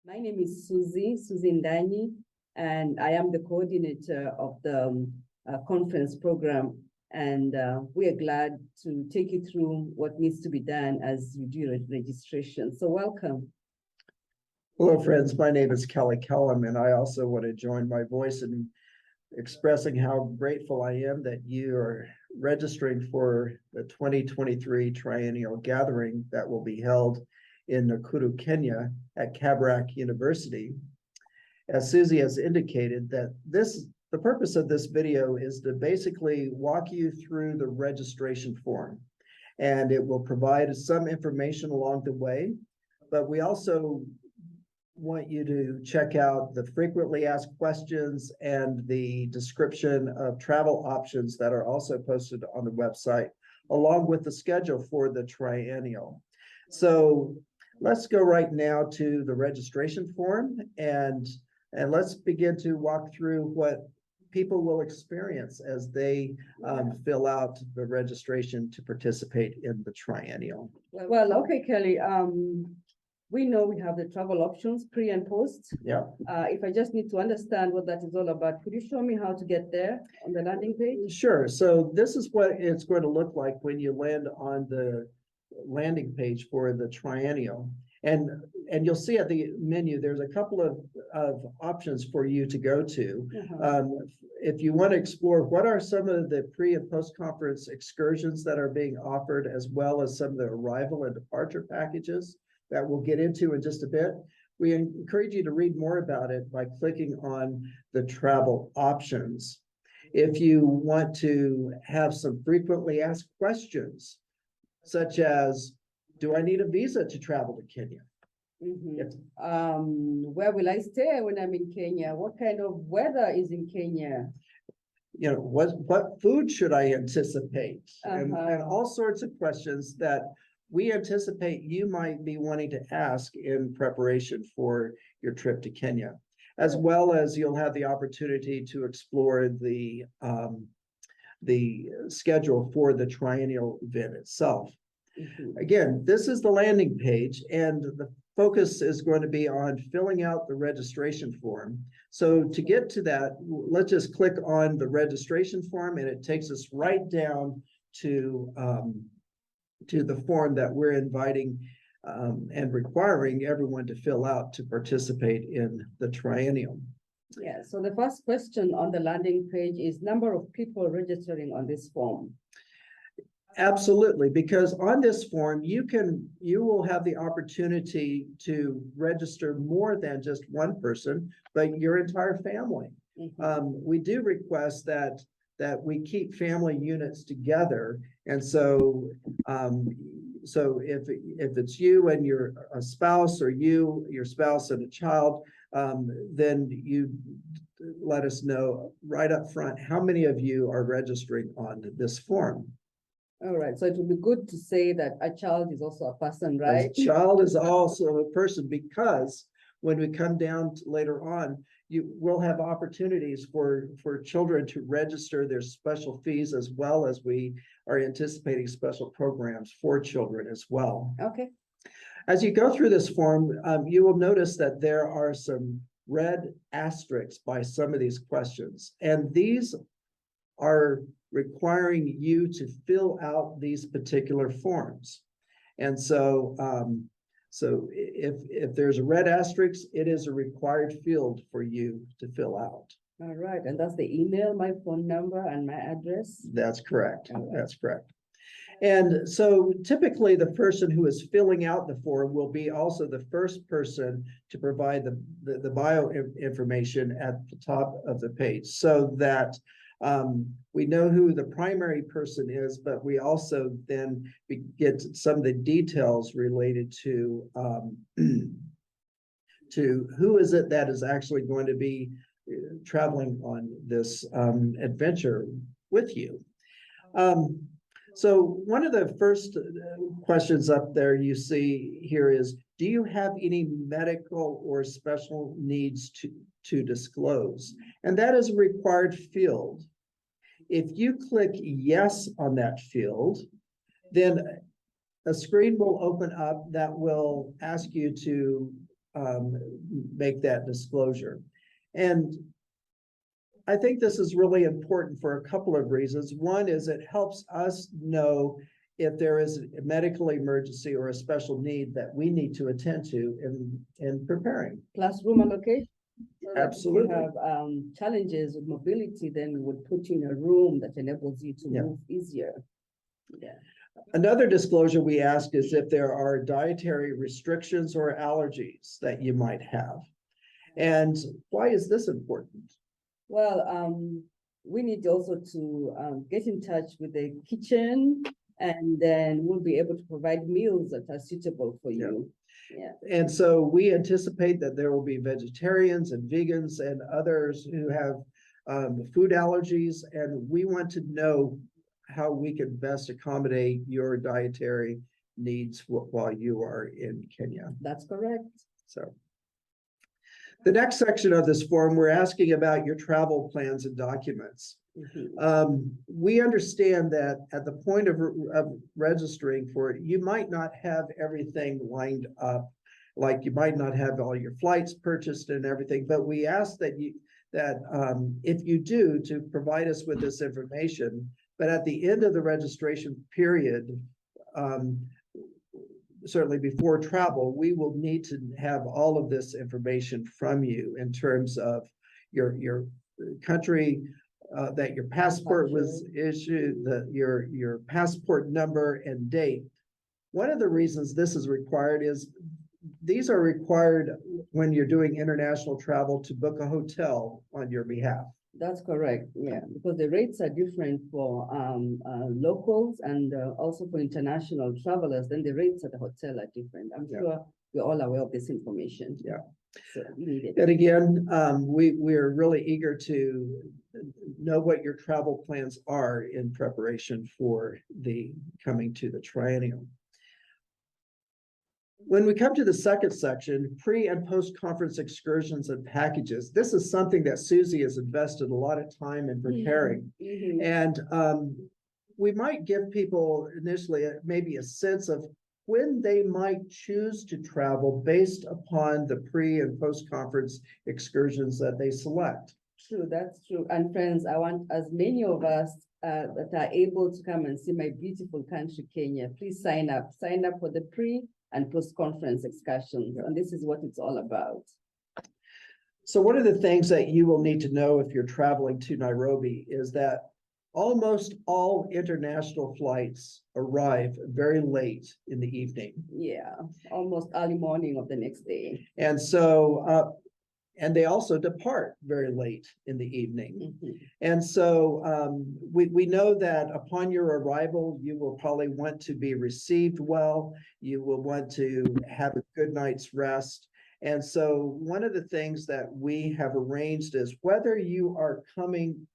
My name is Sussie Ndanyi, and I am the coordinator of the conference program. And we are glad to take you through what needs to be done as you do registration. So welcome. Hello, friends. My name is Kellum, and I also want to join my voice in expressing how grateful I am that you are registering for the 2023 Triennial Gathering that will be held in Nakuru, Kenya at Kabarak University. As Sussie has indicated, that the purpose of this video is to basically walk you through the registration form, and it will provide some information along the way, but we also want you to check out the frequently asked questions and the description of travel options that are also posted on the website, along with the schedule for the triennial. So let's go right now to the registration form, and let's begin to walk through what people will experience as they fill out the registration to participate in the triennial. Well, okay, Kelly. We know we have the travel options, pre and post. Yeah. If I just need to understand what that is all about, could you show me how to get there on the landing page? Sure. So this is what it's going to look like when you land on the landing page for the triennial. And you'll see at the menu, there's a couple of options for you to go to. If you want to explore what are some of the pre and post conference excursions that are being offered, as well as some of the arrival and departure packages that we'll get into in just a bit, we encourage you to read more about it by clicking on the travel options. If you want to have some frequently asked questions, such as, do I need a visa to travel to Kenya? Where will I stay when I'm in Kenya? What kind of weather is in Kenya? You know, what food should I anticipate? And all sorts of questions that we anticipate you might be wanting to ask in preparation for your trip to Kenya, as well as you'll have the opportunity to explore the schedule for the triennial event itself. Again, this is the landing page, and the focus is going to be on filling out the registration form. So to get to that, let's just click on the registration form, and it takes us right down to the form that we're inviting and requiring everyone to fill out to participate in the triennial. Yeah, so the first question on the landing page is number of people registering on this form. Absolutely, because on this form, you will have the opportunity to register more than just one person, but your entire family. We do request that we keep family units together, and so if it's you and a spouse, or your spouse and a child, then you let us know right up front how many of you are registering on this form. All right, so it would be good to say that a child is also a person, right? A child is also a person, because when we come down later on, you will have opportunities for children to register their special fees, as well as we are anticipating special programs for children as well. Okay. As you go through this form, you will notice that there are some red asterisks by some of these questions, and these are requiring you to fill out these particular forms. And so if there's a red asterisk, it is a required field for you to fill out. All right, and that's the email, my phone number, and my address? That's correct. That's correct. And so typically the person who is filling out the form will be also the first person to provide the bio information at the top of the page, so that we know who the primary person is, but we also then get some of the details related to who is it that is actually going to be traveling on this adventure with you. So one of the first questions up there you see here is, do you have any medical or special needs to disclose? And that is a required field. If you click yes on that field, then a screen will open up that will ask you to make that disclosure. And I think this is really important for a couple of reasons. One is it helps us know if there is a medical emergency or a special need that we need to attend to in preparing. Classroom allocation. So that Absolutely. if you have challenges with mobility, then we would put you in a room that enables you to move easier. Yeah. Another disclosure we ask is if there are dietary restrictions or allergies that you might have. And why is this important? Well, we need also to get in touch with the kitchen, and then we'll be able to provide meals that are suitable for you. Yeah. And so we anticipate that there will be vegetarians and vegans and others who have food allergies, and we want to know how we can best accommodate your dietary needs while you are in Kenya. That's correct. So the next section of this form, we're asking about your travel plans and documents. We understand that at the point of registering for it, you might not have everything lined up, like you might not have all your flights purchased and everything, but we ask that if you do, to provide us with this information. But at the end of the registration period, certainly before travel, we will need to have all of this information from you in terms of your country, that your passport was issued, your passport number and date. One of the reasons this is required is these are required when you're doing international travel to book a hotel on your behalf. That's correct. Yeah, because the rates are different for locals and also for international travelers. Then the rates at the hotel are different. I'm sure we're all aware of this information. Yeah. So we need it. And again, we're really eager to know what your travel plans are in preparation for the coming to the triennial. When we come to the second section, pre and post-conference excursions and packages, this is something that Sussie has invested a lot of time in preparing. And we might give people initially maybe a sense of when they might choose to travel based upon the pre and post-conference excursions that they select. True, that's true. And friends, I want as many of us that are able to come and see my beautiful country, Kenya, please sign up. Sign up for the pre and post-conference excursions. And this is what it's all about. So one of the things that you will need to know if you're traveling to Nairobi is that almost all international flights arrive very late in the evening. Yeah, almost early morning of the next day. And so, and they also depart very late in the evening. And so we know that upon your arrival, you will probably want to be received well. You will want to have a good night's rest. And so one of the things that we have arranged is whether you are coming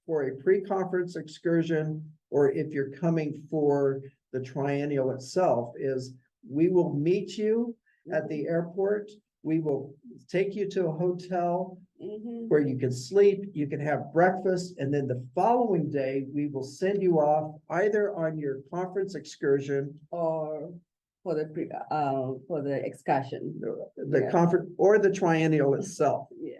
for a pre-conference excursion or if you're coming for the triennial itself, is we will meet you at the airport. We will take you to a hotel where you can sleep, you can have breakfast, and then the following day, we will send you off either on your conference excursion or for the excursion. The conference or the triennial itself. Yeah.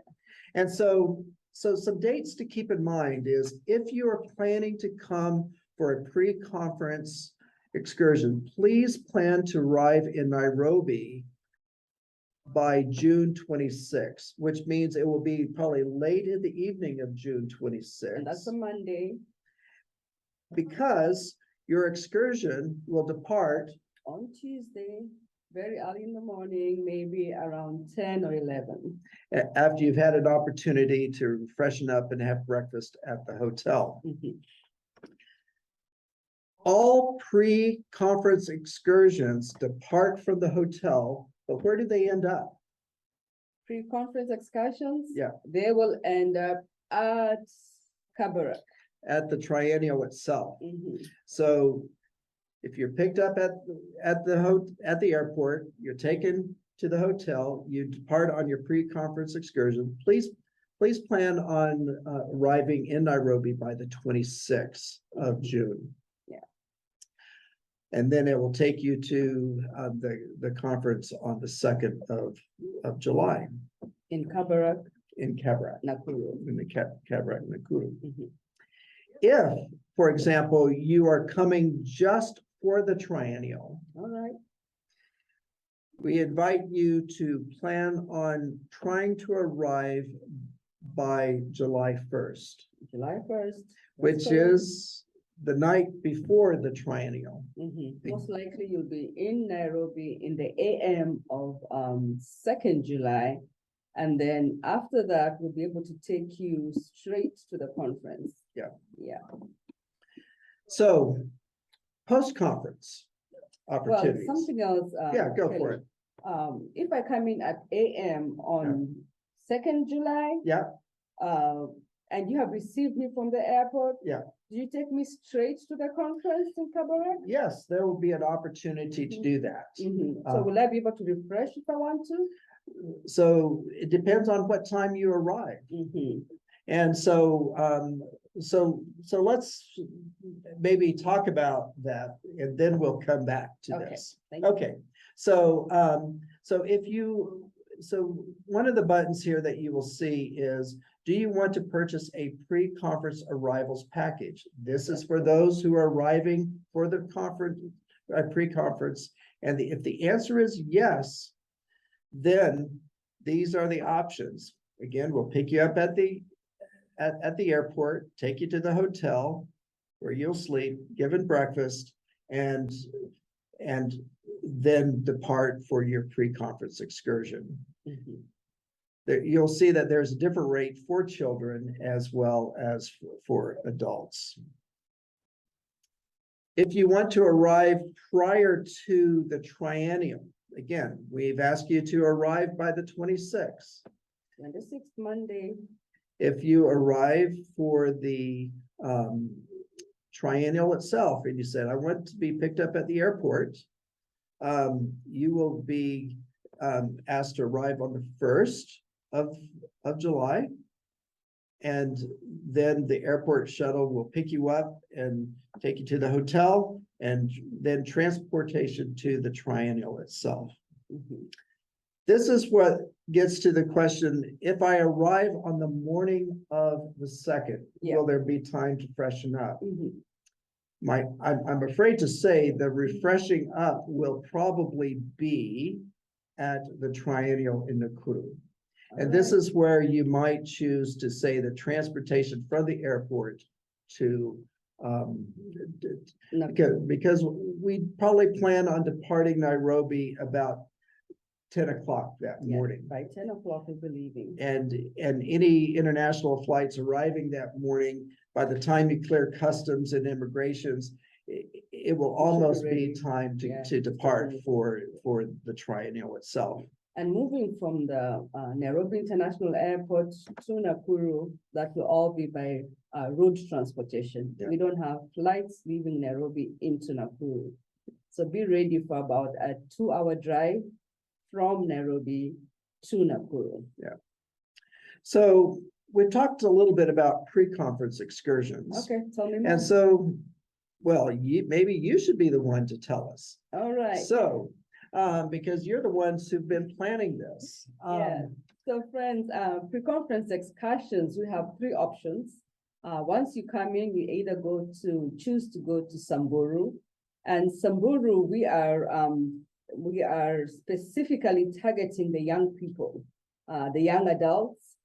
And so some dates to keep in mind is if you are planning to come for a pre-conference excursion, please plan to arrive in Nairobi by June 26th, which means it will be probably late in the evening of June 26th. And that's a Monday. Because your excursion will depart on Tuesday, very early in the morning, maybe around 10 or 11. After you've had an opportunity to freshen up and have breakfast at the hotel. All pre-conference excursions depart from the hotel, but where do they end up? Pre-conference excursions? Yeah. They will end up at Kabarak. At the triennial itself. So if you're picked up at the airport, you're taken to the hotel, you depart on your pre-conference excursion, please plan on arriving in Nairobi by the 26th of June. And then it will take you to the conference on the 2nd of July In Kabarak, in Kabarak, Nakuru. in the Kabarak, Nakuru. Mhm. If, for example, you are coming just for the triennial, All right. we invite you to plan on trying to arrive by July 1st, July 1st. which is the night before the triennial. Most likely you'll be in Nairobi in the AM of 2nd July. And then after that, we'll be able to take you straight to the conference. Yeah. Yeah. So post-conference Well, opportunities. something else. Yeah, go Kelly. for it. If I come in at AM on 2nd July, Yeah, and you have received me from the airport. Yeah. Do you take me straight to the conference in Kabarak? yes, there will be an opportunity to do that. So will I be able to refresh if I want to? So it depends on what time you arrive. And so, so let's maybe talk about that, and then we'll come back to Okay, this. thank you. Okay, so, so one of the buttons here that you will see is, do you want to purchase a pre-conference arrivals package? This is for those who are arriving for the conference, pre-conference. And if the answer is yes, then these are the options. Again, we'll pick you up at the airport, take you to the hotel where you'll sleep, given breakfast, and then depart for your pre-conference excursion. There, you'll see that there's a different rate for children as well as for adults. If you want to arrive prior to the triennial, again, we've asked you to arrive by the 26th. 26th Monday. If you arrive for the triennial itself, and you said, I want to be picked up at the airport, you will be asked to arrive on the 1st of July. And then the airport shuttle will pick you up and take you to the hotel, and then transportation to the triennial itself. This is what gets to the question, if I arrive on the morning of the 2nd, will there be time to freshen up? I'm afraid to say the refreshing up will probably be at the triennial in Nakuru. And this is where you might choose to say the transportation from the airport to, because we probably plan on departing Nairobi about 10 o'clock that morning. By 10 o'clock we'll be leaving. And any international flights arriving that morning, by the time you clear customs and immigrations, it will almost be time to depart for the triennial itself. And moving from the Nairobi International Airport to Nakuru, that will all be by road transportation. We don't have flights leaving Nairobi into Nakuru. So be ready for about a 2-hour drive from Nairobi to Nakuru. So we talked a little bit about pre-conference excursions. Okay, tell me more. And so, well, maybe you should be the one to tell us. All right. So, because you're the ones who've been planning this. So friends, pre-conference excursions, we have 3 options. Once you come in, you either choose to go to Samburu. And Samburu, we are specifically targeting the young people, the young adults,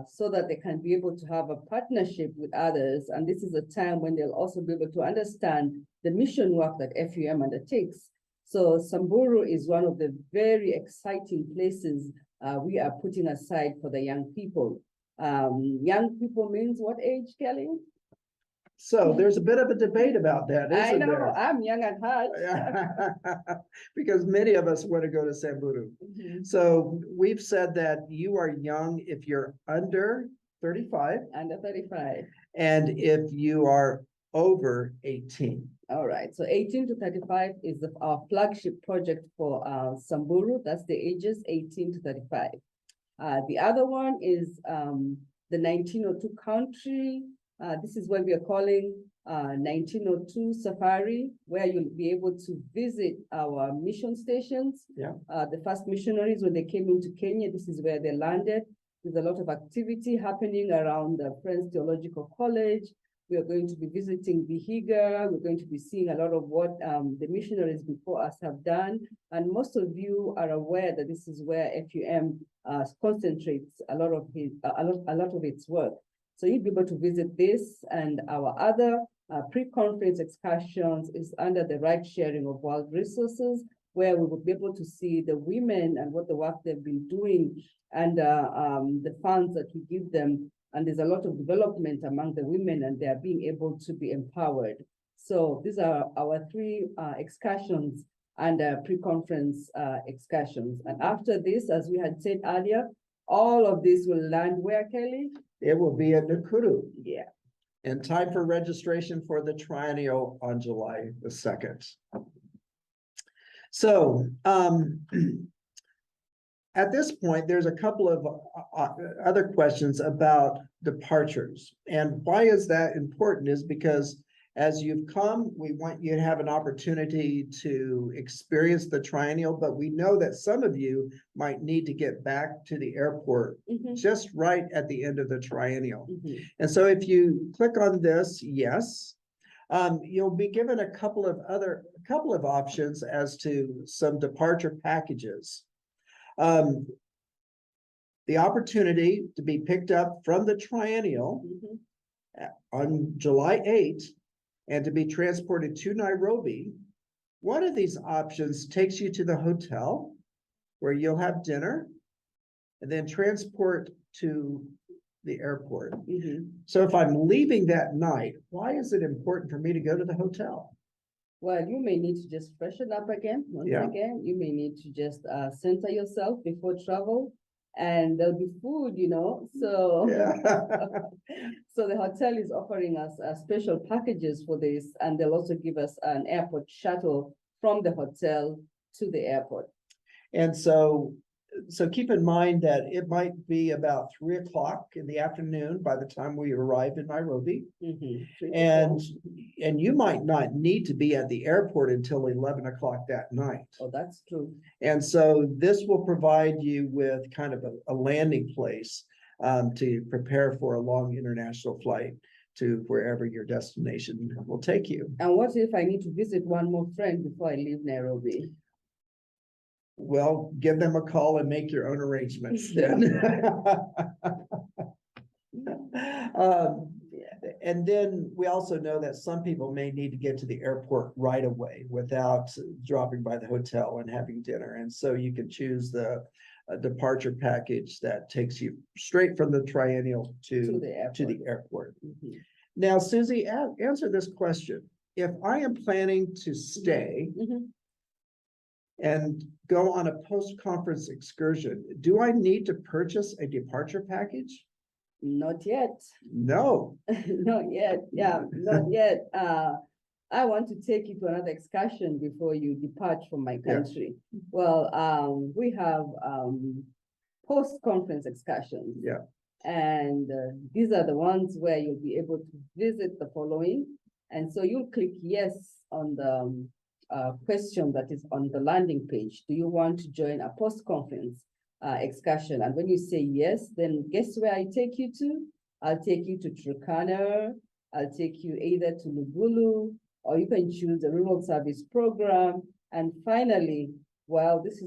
so that they can be able to have a partnership with others. And this is a time when they'll also be able to understand the mission work that FUM undertakes. So Samburu is one of the very exciting places we are putting aside for the young people. Young people means what age, Kelly? So there's a bit of a debate about that, isn't there? I know, I'm young at heart. Because many of us want to go to Samburu. So we've said that you are young if you're under 35. Under 35. And if you are over 18. All right, so 18 to 35 is our flagship project for Samburu. That's the ages 18 to 35. The other one is the 1902 country This is what we are calling 1902 Safari, where you'll be able to visit our mission stations. Yeah. The first missionaries, when they came into Kenya, this is where they landed. There's a lot of activity happening around the Friends Theological College. We are going to be visiting Vihiga. We're going to be seeing a lot of what the missionaries before us have done. And most of you are aware that this is where FUM concentrates a lot of its work. So you'll be able to visit this, and our other pre-conference excursions is under the right sharing of world resources, where we will be able to see the women and what the work they've been doing, and the funds that we give them. And there's a lot of development among the women, and they are being able to be empowered. So these are our three excursions and pre-conference excursions. And after this, as we had said earlier, all of this will land where, Kelly? It will be at Nakuru. Yeah. And time for registration for the Triennial on July the 2nd. So, at this point, there's a couple of other questions about departures. And why is that important is because as you've come, we want you to have an opportunity to experience the Triennial, but we know that some of you might need to get back to the airport just right at the end of the Triennial. And so if you click on this, yes, you'll be given a couple of options as to some departure packages. The opportunity to be picked up from the Triennial on July 8th and to be transported to Nairobi. One of these options takes you to the hotel where you'll have dinner and then transport to the airport. So if I'm leaving that night, why is it important for me to go to the hotel? Well, you may need to just freshen up again. Once again, you may need to just center yourself before travel, and there'll be food, you know. So, so the hotel is offering us special packages for this, and they'll also give us an airport shuttle from the hotel to the airport. And so keep in mind that it might be about 3 o'clock in the afternoon by the time we arrive in Nairobi. And you might not need to be at the airport until 11 o'clock that night. Oh, that's true. And so this will provide you with kind of a landing place to prepare for a long international flight to wherever your destination will take you. And what if I need to visit one more friend before I leave Nairobi? Well, give them a call and make your own arrangements then. And then we also know that some people may need to get to the airport right away without dropping by the hotel and having dinner. And so you can choose the departure package that takes you straight from the Triennial to the airport. Now, Susie, answer this question. If I am planning to stay and go on a post-conference excursion, do I need to purchase a departure package? Not yet. No. Not yet. Yeah, not yet. I want to take you to another excursion before you depart from my country. Well, we have post-conference excursions. And these are the ones where you'll be able to visit the following. And so you'll click yes on the question that is on the landing page. Do you want to join a post-conference excursion? And when you say yes, then guess where I take you to? I'll take you to Turkana. I'll take you either to Lugulu, or you can choose the rural service program. And finally, well, this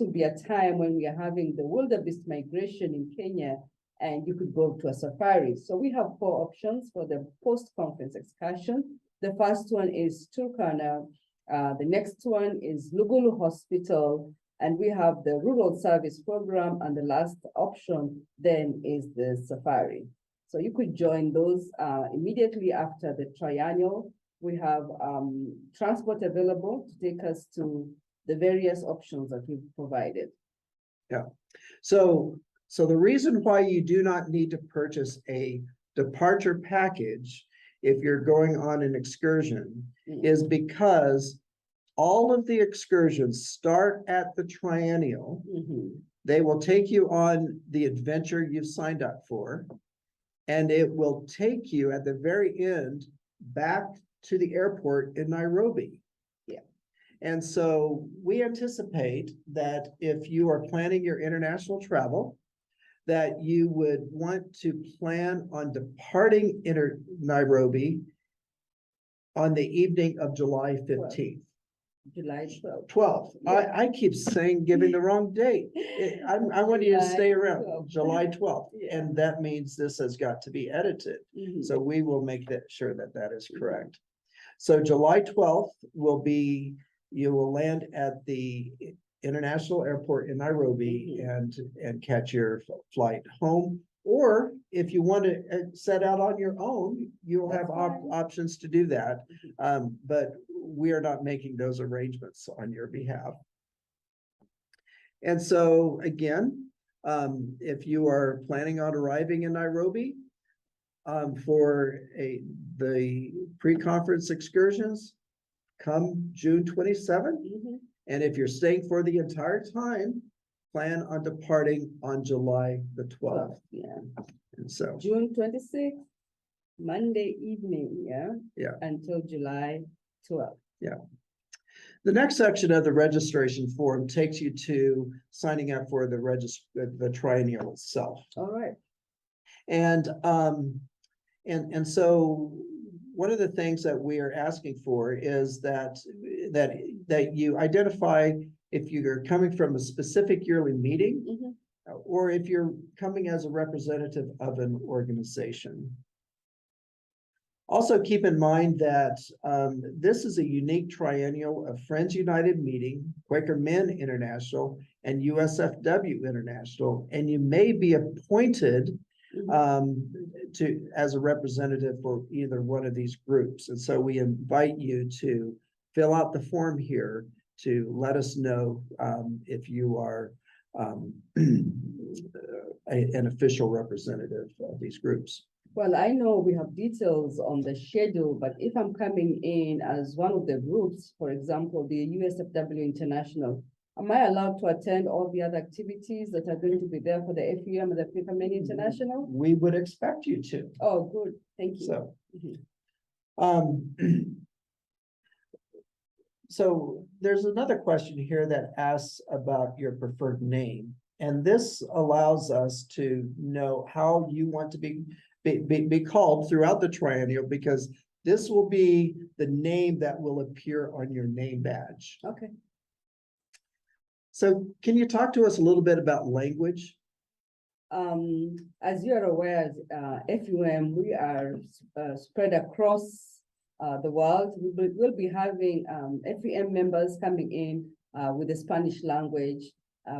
will be a time when we are having the wildebeest migration in Kenya, and you could go to a safari. So we have 4 options for the post-conference excursion. The first one is Turkana. The next one is Lugulu Hospital, and we have the rural service program, and the last option then is the safari. So you could join those immediately after the Triennial. We have transport available to take us to the various options that we've provided. So the reason why you do not need to purchase a departure package if you're going on an excursion is because all of the excursions start at the Triennial. They will take you on the adventure you've signed up for. And it will take you at the very end back to the airport in Nairobi. Yeah. And so we anticipate that if you are planning your international travel, that you would want to plan on departing Nairobi on the evening of July 15th. July 12th. 12th. Yeah. I keep saying, giving the wrong date. I want you to July stay around, 12th. July 12th. Yeah. And that means this has got to be edited. So we will make that sure that that is correct. So July 12th will be, you will land at the International Airport in Nairobi and catch your flight home. Or if you want to set out on your own, you'll have options to do that. But we are not making those arrangements on your behalf. And so again, if you are planning on arriving in Nairobi for the pre-conference excursions, come June 27th. And if you're staying for the entire time, plan on departing on July the 12th. Yeah. And so June 26th, Monday evening, yeah, until July 12th. Yeah. The next section of the registration form takes you to signing up for the triennial itself. All right. And so one of the things that we are asking for is that you identify if you're coming from a specific yearly meeting or if you're coming as a representative of an organization. Also keep in mind that this is a unique triennial of Friends United meeting, Quaker Men International, and USFW International, and you may be appointed as a representative for either one of these groups. And so we invite you to fill out the form here to let us know if you are an official representative of these groups. Well, I know we have details on the schedule, but if I'm coming in as one of the groups, for example, the USFW International, am I allowed to attend all the other activities that are going to be there for the FUM and the Quaker Men International? We would expect you to. Oh, good. Thank you. So, so there's another question here that asks about your preferred name. And this allows us to know how you want to be called throughout the triennial, because this will be the name that will appear on your name badge. Okay. So can you talk to us a little bit about language? As you are aware, FUM, we are spread across the world. We'll be having FUM members coming in with the Spanish language.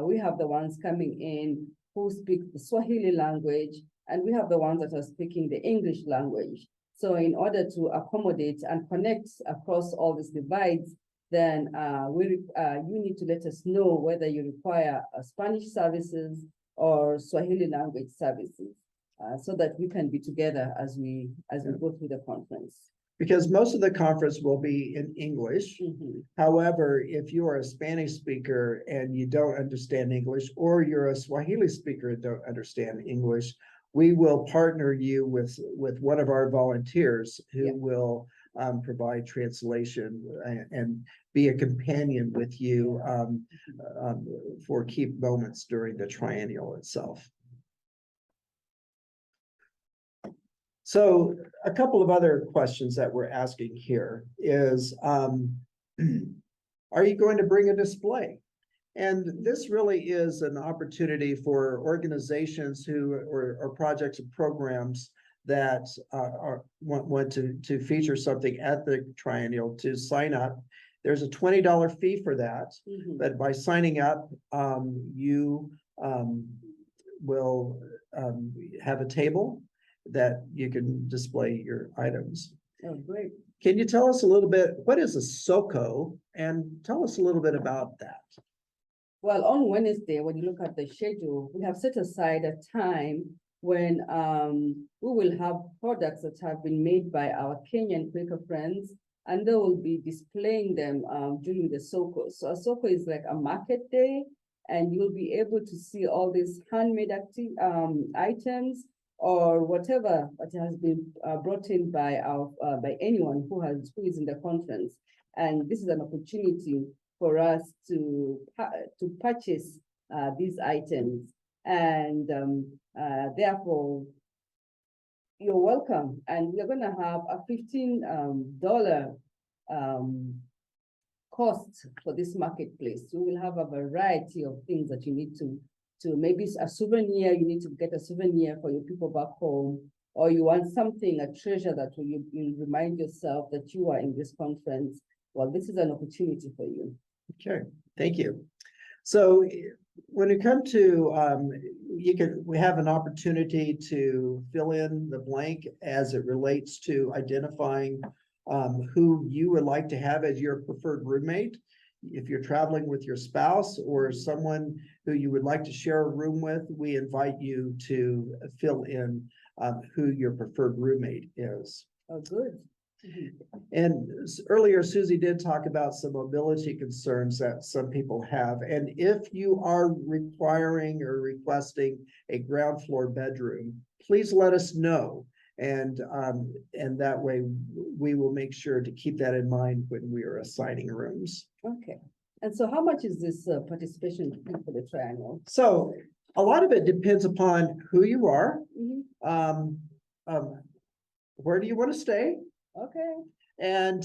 We have the ones coming in who speak the Swahili language, and we have the ones that are speaking the English language. So in order to accommodate and connect across all these divides, then you need to let us know whether you require Spanish services or Swahili language services, so that we can be together as we go through the conference. Because most of the conference will be in English. However, if you are a Spanish speaker and you don't understand English, or you're a Swahili speaker and don't understand English, we will partner you with one of our volunteers who will provide translation and be a companion with you for key moments during the triennial itself. So a couple of other questions that we're asking here is, are you going to bring a display? And this really is an opportunity for organizations or projects and programs that want to feature something at the triennial to sign up. There's a $20 fee for that, but by signing up, you will have a table that you can display your items. Oh, great. Can you tell us a little bit, what is a SOCO? And tell us a little bit about that. Well, on Wednesday, when you look at the schedule, we have set aside a time when we will have products that have been made by our Kenyan Quaker friends, and they will be displaying them during the SOCO. So a SOCO is like a market day, and you'll be able to see all these handmade items, or whatever that has been brought in by by anyone who is in the conference. And this is an opportunity for us to purchase these items. And therefore, you're welcome. And we're going to have a $15 cost for this marketplace. So we will have a variety of things that you need to maybe a souvenir, you need to get a souvenir for your people back home, or you want something, a treasure that you remind yourself that you are in this conference. Well, this is an opportunity for you. Okay, thank you. So when it comes to, we have an opportunity to fill in the blank as it relates to identifying who you would like to have as your preferred roommate. If you're traveling with your spouse or someone who you would like to share a room with, we invite you to fill in who your preferred roommate is. Oh, good. And earlier, Sussie did talk about some mobility concerns that some people have. And if you are requiring or requesting a ground floor bedroom, please let us know. And that way we will make sure to keep that in mind when we are assigning rooms. Okay. And so how much is this participation fee for the triennial? So a lot of it depends upon who you are. Where do you want to stay? Okay. And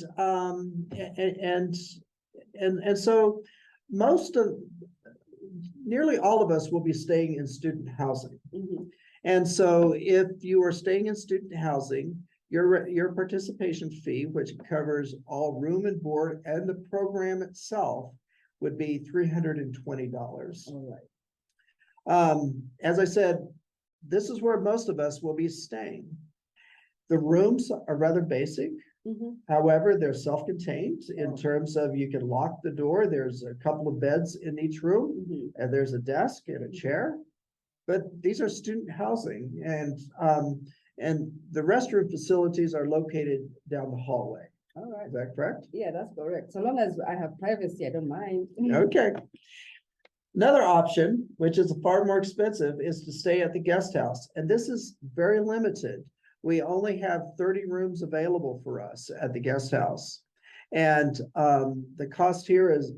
so nearly all of us will be staying in student housing. And so if you are staying in student housing, your participation fee, which covers all room and board and the program itself, would be $320. All right. As I said, this is where most of us will be staying. The rooms are rather basic. However, they're self-contained in terms of you can lock the door. There's a couple of beds in each room, and there's a desk and a chair. But these are student housing, and the restroom facilities are located down the hallway. All right. Is that correct? Yeah, that's correct. So long as I have privacy, I don't mind. Okay. Another option, which is far more expensive, is to stay at the guest house. And this is very limited. We only have 30 rooms available for us at the guest house. And the cost here is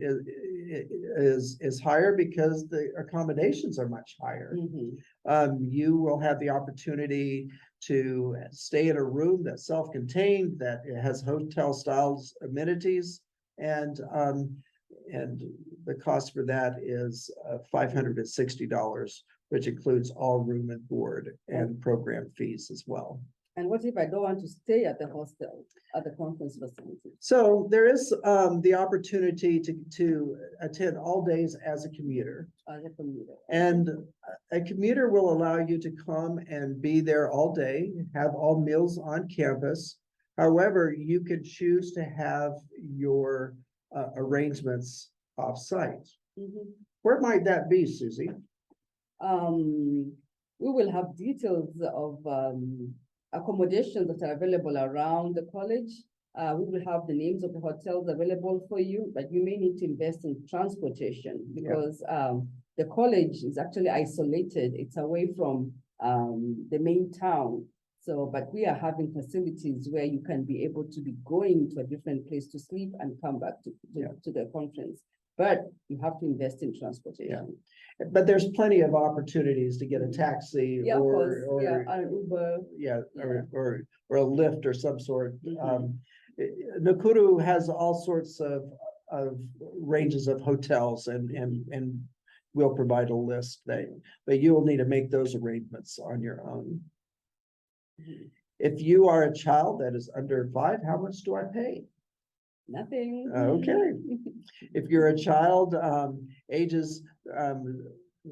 higher because the accommodations are much higher. You will have the opportunity to stay in a room that's self-contained, that it has hotel styles amenities, and the cost for that is $560, which includes all room and board and program fees as well. And what if I don't want to stay at the hostel, at the conference facility? So there is the opportunity to attend all days as a commuter. As a commuter. And a commuter will allow you to come and be there all day, have all meals on campus. However, you could choose to have your arrangements off-site. Where might that be, Sussie? We will have details of accommodations that are available around the college. We will have the names of the hotels available for you, but you may need to invest in transportation because the college is actually isolated. It's away from the main town. So, but we are having facilities where you can be able to be going to a different place to sleep and come back to the conference. But you have to invest in transportation. But there's plenty of opportunities to get a taxi or an Uber. Or a Lyft or some sort. Nakuru has all sorts of ranges of hotels and we'll provide a list but you will need to make those arrangements on your own. If you are a child that is under 5, how much do I pay? Nothing. Okay. If you're a child ages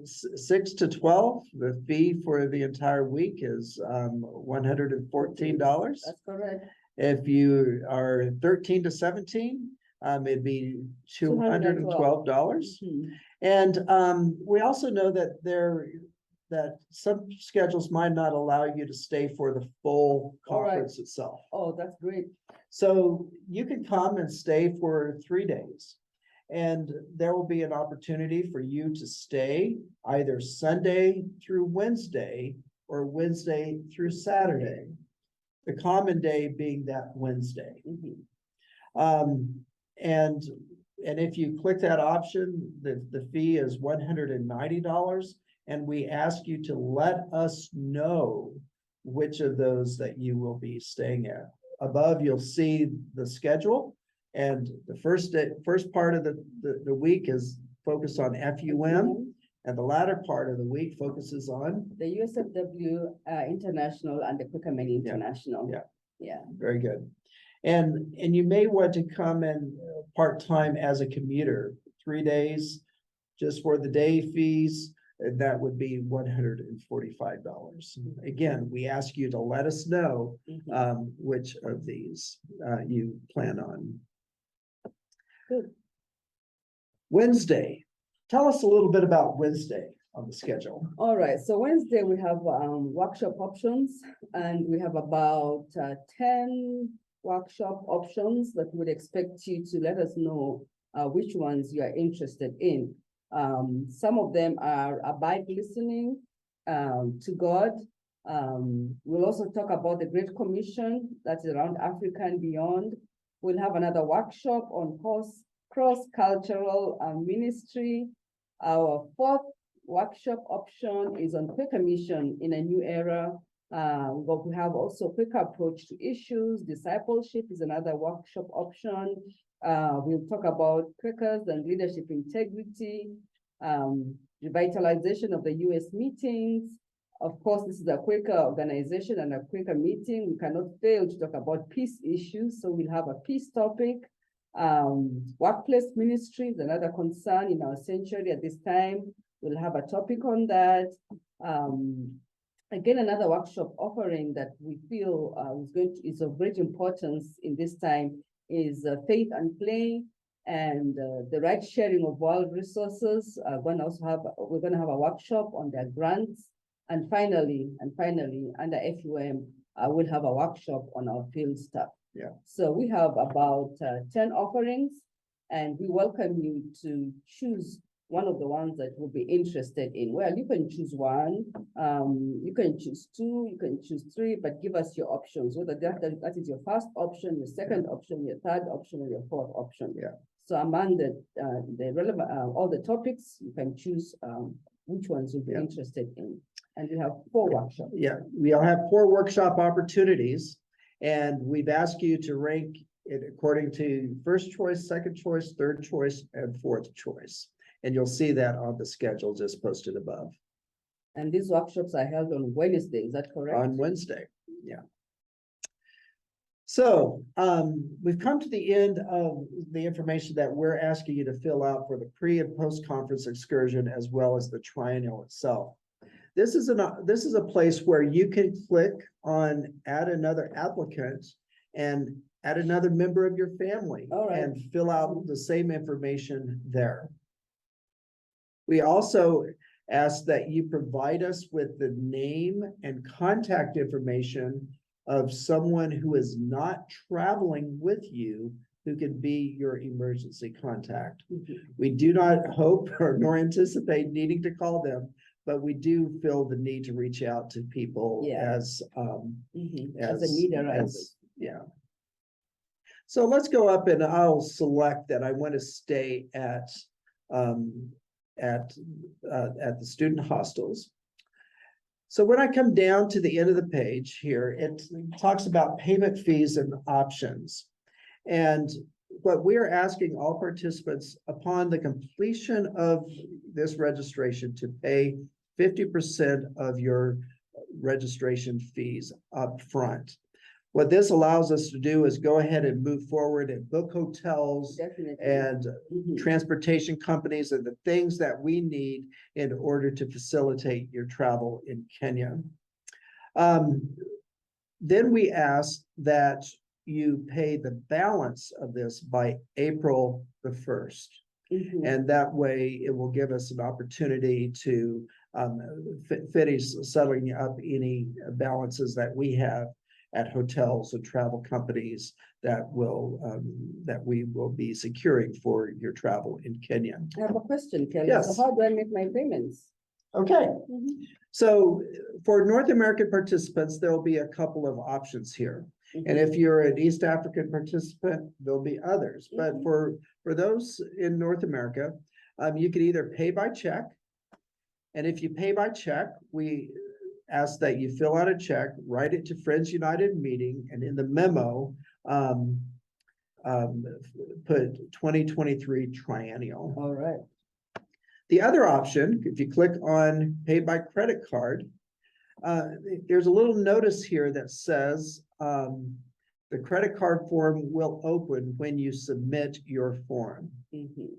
6 to 12, the fee for the entire week is $114. That's correct. If you are 13 to 17, it'd be $212. And we also know that some schedules might not allow you to stay for the full conference itself. Oh, that's great. So you can come and stay for 3 days. And there will be an opportunity for you to stay either Sunday through Wednesday or Wednesday through Saturday. The common day being that Wednesday. And if you click that option, the fee is $190. And we ask you to let us know which of those that you will be staying at. Above, you'll see the schedule. And the first part of the week is focused on FUM. And the latter part of the week focuses on the USFW International and the QMI International. Yeah. Very good. And you may want to come in part-time as a commuter, 3 days, just for the day fees, and that would be $145. Again, we ask you to let us know which of these you plan on. Good. Wednesday. Tell us a little bit about Wednesday on the schedule. All right, so Wednesday we have workshop options, and we have about 10 workshop options that would expect you to let us know which ones you are interested in. Some of them are abide listening to God. We'll also talk about the Great Commission that's around Africa and beyond. We'll have another workshop on cross-cultural ministry. Our fourth workshop option is on Quaker mission in a new era. But we have also quick approach to issues. Discipleship is another workshop option. We'll talk about Quakers and leadership integrity, revitalization of the US meetings. Of course, this is a Quaker organization and a Quaker meeting. We cannot fail to talk about peace issues. So we'll have a peace topic. Workplace ministry is another concern in our century at this time. We'll have a topic on that. Again, another workshop offering that we feel is of great importance in this time is faith and play and the right sharing of world resources. We're going to have a workshop on their grants. And finally, under FUM, we'll have a workshop on our field staff. Yeah. So we have about 10 offerings, and we welcome you to choose one of the ones that you'll be interested in. Well, you can choose one, you can choose two, you can choose three, but give us your options, whether that is your first option, your second option, your third option, or your fourth option. Yeah. So among the relevant, all the topics, you can choose which ones you'll be interested in. And we have 4 workshops. Yeah, we'll have 4 workshop opportunities, and we've asked you to rank it according to first choice, second choice, third choice, and fourth choice. And you'll see that on the schedule just posted above. And these workshops are held on Wednesday, is that correct? On Wednesday, yeah. So we've come to the end of the information that we're asking you to fill out for the pre and post-conference excursion, as well as the triennial itself. This is a place where you can click on add another applicant and add another member of your family and fill out the same information there. We also ask that you provide us with the name and contact information of someone who is not traveling with you who could be your emergency contact. We do not hope nor anticipate needing to call them, but we do feel the need to reach out to people as a need arises. Yeah. So let's go up and I'll select that I want to stay at the student hostels. So when I come down to the end of the page here, it talks about payment fees and options. And what we are asking all participants upon the completion of this registration to pay 50% of your registration fees up front. What this allows us to do is go ahead and move forward and book hotels and transportation companies and the things that we need in order to facilitate your travel in Kenya. Then we ask that you pay the balance of this by April the 1st. And that way it will give us an opportunity to finish settling up any balances that we have at hotels and travel companies that we will be securing for your travel in Kenya. I have a question, Kelly. Yes. So how do I make my payments? Okay, Mhm. so for North American participants, there'll be a couple of options here. And if you're an East African participant, there'll be others. But Mhm. for those in North America, you can either pay by check. And if you pay by check, we ask that you fill out a check, write it to Friends United Meeting, and in the memo, put 2023 Triennial. All right. The other option, if you click on pay by credit card, there's a little notice here that says the credit card form will open when you submit your form. Mhm.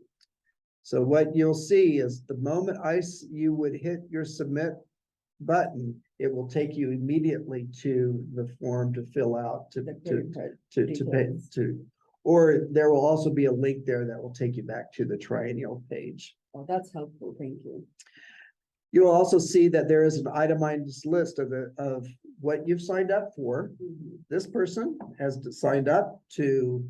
So what you'll see is the moment you would hit your submit button, it will take you immediately to the form to fill out The credit card to pay details. or there will also be a link there that will take you back to the Triennial page. Oh, that's helpful. Thank you. You'll also see that there is an itemized list of what you've signed up for. Mhm. This person has signed up to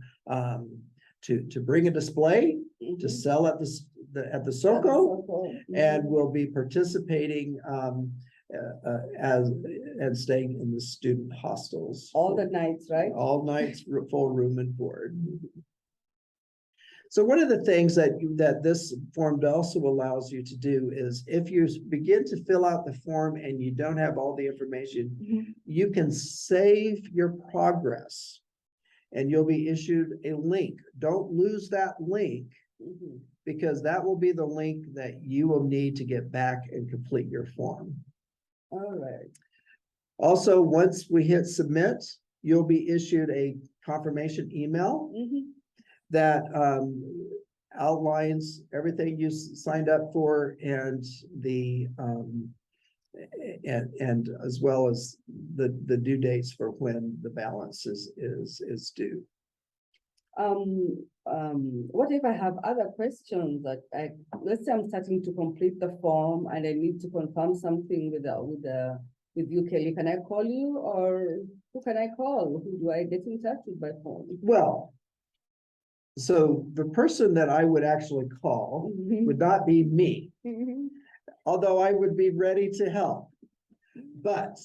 bring a display, to Mhm. sell at the SoCo, Mhm. and will be participating and staying in the student hostels. All the nights, right? All nights, full room and board. So one of the things that this form also allows you to do is if you begin to fill out the form and you don't have all the information, Mhm. you can save your progress and you'll be issued a link. Don't lose that link Mhm. because that will be the link that you will need to get back and complete your form. All right. Also, once we hit submit, you'll be issued a confirmation email Mhm. that outlines everything you signed up for and and as well as the due dates for when the balance is due. What if I have other questions that let's say I'm starting to complete the form and I need to confirm something with you, Kelly? Can I call you, or who can I call? Who do I get in touch with by phone? Well, so the person that I would actually call would not be me, Mhm. although I would be ready to help. But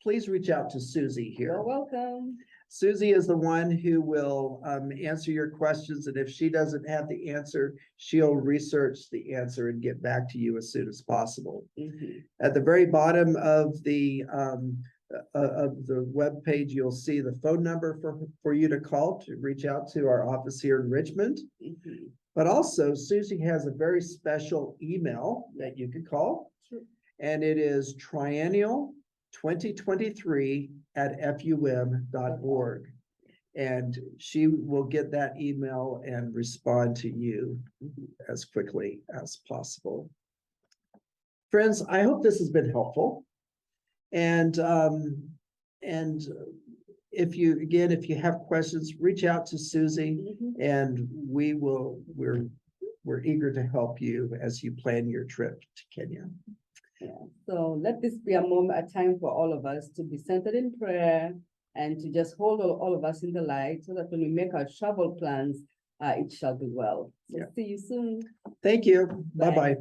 please reach out to Sussie here. You're welcome. Sussie is the one who will answer your questions, and if she doesn't have the answer, she'll research the answer and get back to you as soon as possible. Mhm. At the very bottom of the web page, you'll see the phone number for you to call to reach out to our office here in Richmond. Mhm. But also, Sussie has a very special email that you can call, and it is triennial2023@fum.org. And she will get that email and respond to you as quickly as possible. Friends, I hope this has been helpful. And if you have questions, reach out to Sussie, and we're eager to help you as you plan your trip to Kenya. Yeah. So let this be a time for all of us to be centered in prayer and to just hold all of us in the light so that when we make our travel plans, it shall be well. So Yeah. see you soon. Thank you. Bye. Bye-bye.